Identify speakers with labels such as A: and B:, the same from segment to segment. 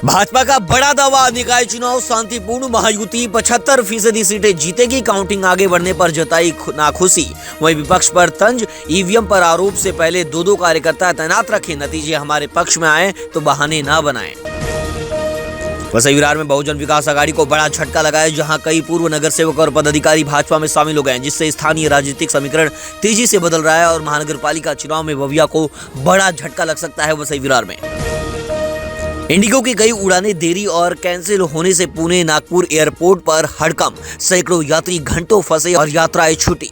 A: भाजपा का बड़ा दावा, निकाय चुनाव शांतिपूर्ण, महायुति 75% सीटें जीतेगी। काउंटिंग आगे बढ़ने पर जताई नाखुशी। वहीं विपक्ष पर तंज, ईवीएम पर आरोप से पहले दो कार्यकर्ता तैनात रखे, नतीजे हमारे पक्ष में आए तो बहाने ना बनाएं। वसई विरार में बहुजन विकास आघाड़ी को बड़ा झटका लगा है, जहां कई पूर्व नगर सेवक और पदाधिकारी भाजपा में शामिल हो गए हैं, जिससे स्थानीय राजनीतिक समीकरण तेजी से बदल रहा है और महानगर पालिका चुनाव में बविया को बड़ा झटका लग सकता है। वसई विरार में इंडिगो की कई उड़ानें देरी और कैंसिल होने से पुणे नागपुर एयरपोर्ट पर हड़कंप, सैकड़ों यात्री घंटों फंसे और यात्राएं छूटी।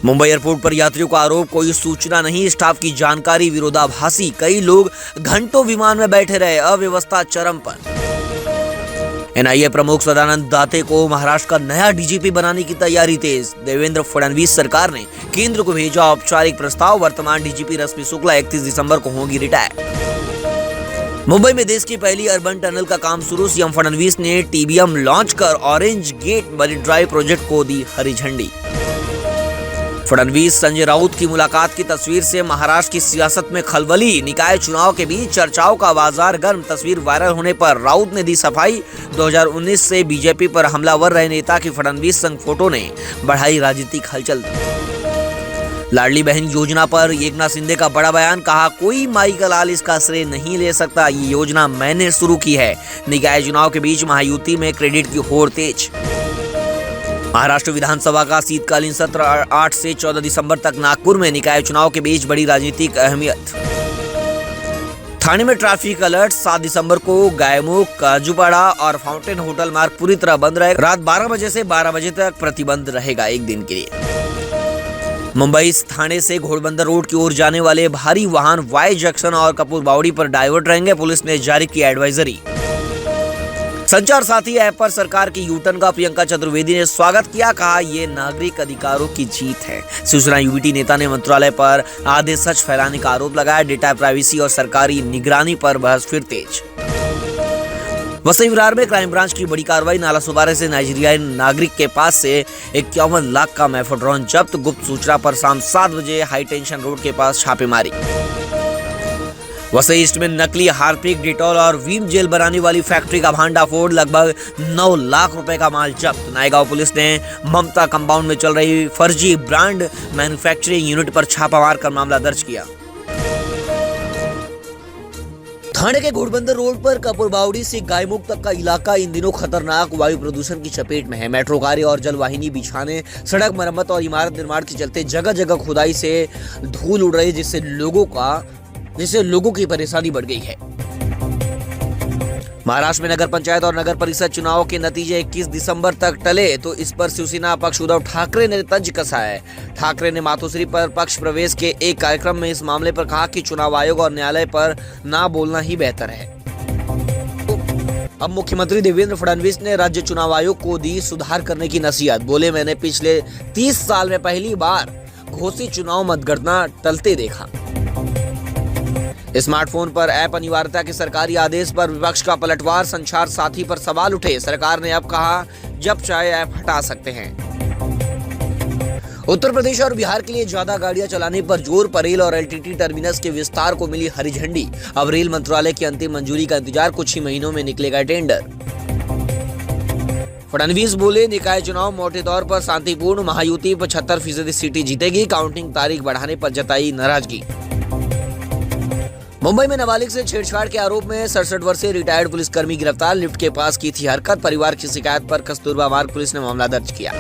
A: मुंबई एयरपोर्ट पर यात्रियों का आरोप, कोई सूचना नहीं, स्टाफ की जानकारी विरोधाभासी, कई लोग घंटों विमान में बैठे रहे, अव्यवस्था चरम पर। एनआईए प्रमुख सदानंद दाते को महाराष्ट्र का नया डीजीपी बनाने की तैयारी तेज। देवेंद्र फडणवीस सरकार ने केंद्र को भेजा औपचारिक प्रस्ताव, वर्तमान डीजीपी रश्मि शुक्ला 31 दिसंबर को होंगी रिटायर। मुंबई में देश की पहली अर्बन टनल का काम शुरू, सीएम फडणवीस ने टीबीएम लॉन्च कर Orange Gate Marine Drive project को दी हरी झंडी। फडणवीस संजय राउत की मुलाकात की तस्वीर से महाराष्ट्र की सियासत में खलबली, निकाय चुनाव के बीच चर्चाओं का बाजार गर्म, तस्वीर वायरल होने पर राउत ने दी सफाई। 2019 से बीजेपी पर हमलावर रहे नेता की फडणवीस संग फोटो ने बढ़ाई राजनीतिक हलचल। लाडली बहन योजना पर एकनाथ शिंदे का बड़ा बयान, कहा कोई माई का लाल इसका श्रेय नहीं ले सकता, ये योजना मैंने शुरू की है। निकाय चुनाव के बीच महायुति में क्रेडिट की होड़ तेज। महाराष्ट्र विधानसभा का शीतकालीन सत्र 8 से 14 दिसंबर तक नागपुर में, निकाय चुनाव के बीच बड़ी राजनीतिक अहमियत। थाने में ट्रैफिक अलर्ट, 7 दिसंबर को गायमुख, काजूपाड़ा और फाउंटेन होटल मार्ग पूरी तरह बंद रहेगा। रात 12 बजे से 12 बजे तक प्रतिबंध रहेगा एक दिन के लिए। मुंबई थाने से घोड़बंदर रोड की ओर जाने वाले भारी वाहन वाई जंक्शन और कपूर बावड़ी पर डाइवर्ट रहेंगे, पुलिस ने जारी की एडवाइजरी। संचार साथी ऐप पर सरकार की यूटर्न का प्रियंका चतुर्वेदी ने स्वागत किया, कहा ये नागरिक अधिकारों की जीत है। शिवसेना यूबीटी नेता ने मंत्रालय पर आधे सच फैलाने का आरोप लगाया, डेटा प्राइवेसी और सरकारी निगरानी पर बहस फिर तेज। वसई विरार में क्राइम ब्रांच की बड़ी कार्रवाई, नाला सुबारे से नाइजीरियाई नागरिक के पास से 51 लाख का मेफेड्रोन जब्त, गुप्त सूचना पर शाम 7 बजे हाई टेंशन रोड के पास छापेमारी। वसई ईस्ट में नकली हार्पिक, डिटॉल और वीम जेल बनाने वाली फैक्ट्री का भांडाफोड़, लगभग 9 लाख रुपए का माल जब्त। नायगांव पुलिस ने ममता कंपाउंड में चल रही फर्जी ब्रांड मैन्युफैक्चरिंग यूनिट पर छापा मारकर मामला दर्ज किया। थाने के घोड़बंदर रोड पर कपूरबावड़ी से गायमुख तक का इलाका इन दिनों खतरनाक वायु प्रदूषण की चपेट में है। मेट्रो कार्य और जलवाहिनी बिछाने, सड़क मरम्मत और इमारत निर्माण के चलते जगह जगह खुदाई से धूल उड़ रही है, जिससे लोगों की परेशानी बढ़ गई है। महाराष्ट्र में नगर पंचायत और नगर परिषद चुनाव के नतीजे 21 दिसंबर तक टले, तो इस पर शिवसेना पक्ष उद्धव ठाकरे ने तंज कसा है। ठाकरे ने मातोश्री पर पक्ष प्रवेश के एक कार्यक्रम में इस मामले पर कहा कि चुनाव आयोग और न्यायालय पर ना बोलना ही बेहतर है। अब मुख्यमंत्री देवेंद्र फडणवीस ने राज्य चुनाव आयोग को दी सुधार करने की नसीहत, बोले मैंने पिछले 30 साल में पहली बार घोषित चुनाव मतगणना टलते देखा। स्मार्टफोन पर ऐप अनिवार्यता के सरकारी आदेश पर विपक्ष का पलटवार, संचार साथी पर सवाल उठे, सरकार ने अब कहा जब चाहे ऐप हटा सकते हैं। उत्तर प्रदेश और बिहार के लिए ज्यादा गाड़ियां चलाने पर जोर, पर रेल और एलटीटी टर्मिनस के विस्तार को मिली हरी झंडी। अब रेल मंत्रालय की अंतिम मंजूरी का इंतजार, कुछ ही महीनों में निकलेगा टेंडर। फडणवीस बोले निकाय चुनाव मोटे तौर पर शांतिपूर्ण, महायुति 75% सीटें जीतेगी, काउंटिंग तारीख बढ़ाने पर जताई नाराजगी। मुंबई में नाबालिग से छेड़छाड़ के आरोप में 67 वर्षीय रिटायर्ड पुलिसकर्मी गिरफ्तार, लिफ्ट के पास की थी हरकत, परिवार की शिकायत पर कस्तूरबा मार्ग पुलिस ने मामला दर्ज किया।